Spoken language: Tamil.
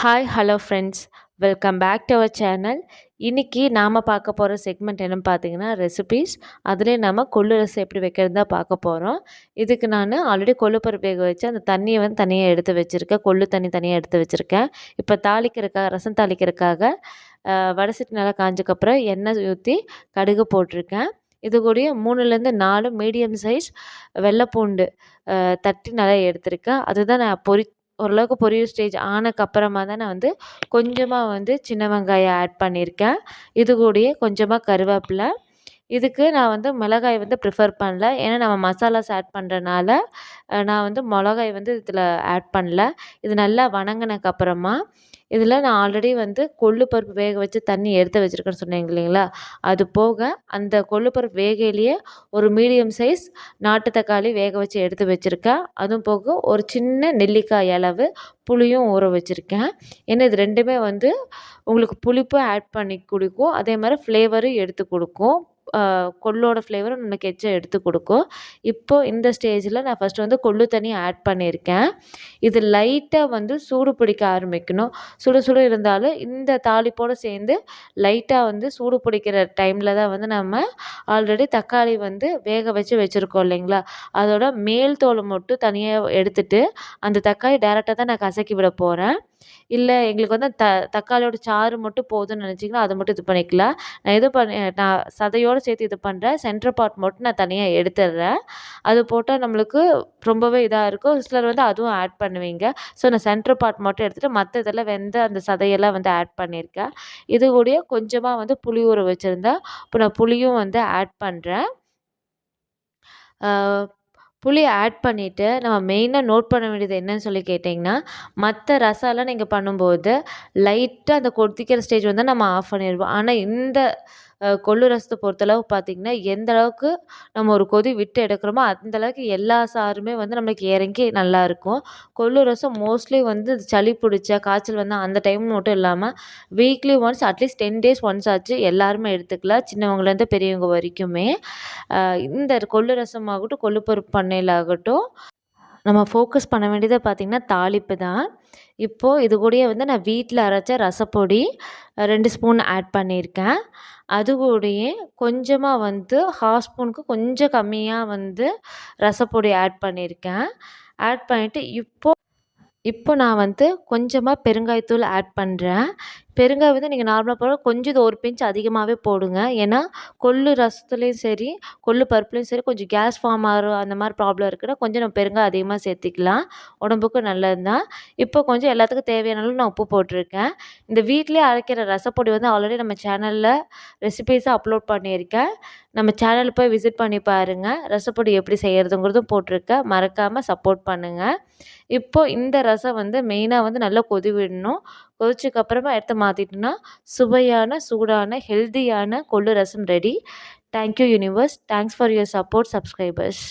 Hi hello friends, welcome back to our channel. இன்றைக்கி நாம் பார்க்க போகிற செக்மெண்ட் என்னென்னு பார்த்தீங்கன்னா ரெசிபீஸ். அதுலேயே நம்ம கொள்ளு ரசம் எப்படி வைக்கிறது தான் பார்க்க போகிறோம். இதுக்கு நான் ஆல்ரெடி கொள்ளு பருப்பு வேக வச்சு அந்த தண்ணியை வந்து தனியாக எடுத்து வச்சுருக்கேன். கொள்ளு தண்ணி தனியாக எடுத்து வச்சுருக்கேன். இப்போ தாளிக்கிறதுக்காக ரசம் தாளிக்கிறதுக்காக வடை சட்டி நல்லா காஞ்சக்கப்புறம் எண்ணெய் ஊற்றி கடுகு போட்டிருக்கேன். இது கூடயே 3லேருந்து 4 மீடியம் சைஸ் வெள்ளைப்பூண்டு தட்டி நல்லா எடுத்திருக்கேன். அதுதான் நான் ஓரளவுக்கு பொரியிற ஸ்டேஜ் ஆனதுக்கப்புறமா தான் நான் வந்து கொஞ்சமாக வந்து சின்ன வெங்காயம் ஆட் பண்ணியிருக்கேன். இது கூடயே கொஞ்சமாக கருவேப்பிலை. இதுக்கு நான் வந்து மிளகாய் வந்து ப்ரிஃபர் பண்ணல. ஏன்னா நம்ம மசாலாஸ் ஆட் பண்ணுறனால நான் வந்து மிளகாய் வந்து இதில் ஆட் பண்ணல. இது நல்லா வணங்கினக்கப்புறமா இதில் நான் ஆல்ரெடி வந்து கொள்ளு பருப்பு வேக வச்சு தண்ணி எடுத்து வச்சுருக்கேன்னு சொன்னேன் இல்லைங்களா, அது போக அந்த கொள்ளு பருப்பு வேகையிலேயே ஒரு மீடியம் சைஸ் நாட்டு தக்காளி வேக வச்சு எடுத்து வச்சுருக்கேன். அதுவும் போக ஒரு சின்ன நெல்லிக்காய் அளவு புளியும் ஊற வச்சுருக்கேன். ஏன்னா இது ரெண்டுமே வந்து உங்களுக்கு புளிப்பும் ஆட் பண்ணி கொடுக்கும், அதே மாதிரி ஃப்ளேவரும் எடுத்து கொடுக்கும். கொள்ளோட ஃப்ளேவரும் நமக்கு எச்சா எடுத்து கொடுக்கும். இப்போது இந்த ஸ்டேஜில் நான் ஃபஸ்ட்டு வந்து கொள்ளு தண்ணி ஆட் பண்ணியிருக்கேன். இது லைட்டாக வந்து சூடு பிடிக்க ஆரம்பிக்கணும். சுடு சுடு இருந்தாலும் இந்த தாளிப்போடு சேர்ந்து லைட்டாக வந்து சூடு பிடிக்கிற டைமில் தான் வந்து நம்ம ஆல்ரெடி தக்காளி வந்து வேக வச்சு வச்சுருக்கோம் இல்லைங்களா, அதோட மேல் தோலை மட்டும் தனியாக எடுத்துட்டு அந்த தக்காளி டேரெக்டாக தான் நான் கசக்கி விட போகிறேன். இல்லை எங்களுக்கு வந்து தக்காளியோட சாறு மட்டும் போதும்னு நினச்சிங்கன்னா அதை மட்டும் இது பண்ணிக்கலாம். நான் சதையோடு சேர்த்து இது பண்ணுறேன். சென்டர் பார்ட் மட்டும் நான் தனியாக எடுத்துடுறேன். அது போட்டால் நம்மளுக்கு ரொம்பவே இதாக இருக்கும். சிலர் வந்து அதுவும் ஆட் பண்ணுவீங்க. ஸோ நான் சென்டர் பார்ட் மட்டும் எடுத்துகிட்டு மற்ற இதெல்லாம் வெந்த அந்த சதையெல்லாம் வந்து ஆட் பண்ணியிருக்கேன். இது கூடயே கொஞ்சமாக வந்து புளி ஊற வச்சுருந்தேன். இப்போ நான் புளியும் வந்து ஆட் பண்ணுறேன். புளி ஆட் பண்ணிவிட்டு நம்ம மெயினாக நோட் பண்ண வேண்டியது என்னன்னு சொல்லி கேட்டிங்கன்னா, மற்ற ரசம்லாம் நீங்கள் பண்ணும்போது லைட்டாக அந்த கொதிக்கிற ஸ்டேஜ் வந்து நம்ம ஆஃப் பண்ணிடுவோம். ஆனால் இந்த கொள்ளு ரசத்தை பொறுத்தளவு பார்த்திங்கன்னா, எந்த அளவுக்கு நம்ம ஒரு கொதி விட்டு எடுக்கிறோமோ அந்தளவுக்கு எல்லா சாறுமே வந்து நம்மளுக்கு இறங்கி நல்லாயிருக்கும். கொள்ளு ரசம் மோஸ்ட்லி வந்து சளி பிடிச்ச காய்ச்சல் வந்தால் அந்த டைம் மட்டும் இல்லாமல் weekly once at least 10 days once ஆச்சு எல்லாருமே எடுத்துக்கலாம், சின்னவங்கலேருந்து பெரியவங்க வரைக்குமே. இந்த கொள்ளு ரசமாகட்டும், கொள்ளு பருப்பு பண்ணையில் ஆகட்டும், நம்ம ஃபோக்கஸ் பண்ண வேண்டியது பார்த்திங்கன்னா தாளிப்பு தான். இப்போது இது கூடயே வந்து நான் வீட்டில் அரைச்ச ரசப்பொடி 2 ஸ்பூன் ஆட் பண்ணியிருக்கேன். அது கூடயே கொஞ்சமாக வந்து 1/2 ஸ்பூனுக்கு கொஞ்சம் கம்மியாக வந்து ரசப்பொடி ஆட் பண்ணியிருக்கேன். ஆட் பண்ணிவிட்டு இப்போ நான் வந்து கொஞ்சமாக பெருங்காயத்தூள் ஆட் பண்ணுறேன். பெருங்காயம் வந்து நீங்கள் நார்மலாக போட கொஞ்சம் இது ஒரு பிஞ்ச் அதிகமாகவே போடுங்க. ஏன்னா கொள்ளு ரசத்துலேயும் சரி, கொள்ளு பருப்புலேயும் சரி கொஞ்சம் கேஸ் ஃபார்ம் ஆகும் அந்த மாதிரி ப்ராப்ளம் இருக்குன்னா கொஞ்சம் நம்ம பெருங்காயம் அதிகமாக சேர்த்திக்கலாம். உடம்புக்கும் நல்லது தான். இப்போ கொஞ்சம் எல்லாத்துக்கும் தேவையான அளவு நான் உப்பு போட்டிருக்கேன். இந்த வீட்டிலே அரைக்கிற ரசப்பொடி வந்து ஆல்ரெடி நம்ம சேனலில் ரெசிபீஸாக அப்லோட் பண்ணியிருக்கேன். நம்ம சேனல் போய் விசிட் பண்ணி பாருங்கள். ரசப்பொடி எப்படி செய்கிறதுங்கிறதும் போட்டிருக்கேன். மறக்காமல் சப்போர்ட் பண்ணுங்கள். இப்போது இந்த ரசம் வந்து மெயினாக வந்து நல்லா கொதி விடணும். கொதிச்சதுக்கப்புறமா எடுத்து மாற்றிட்டோன்னா சுவையான சூடான ஹெல்தியான கொள்ளு ரசம் ரெடி. Thank you universe. Thanks for your support subscribers.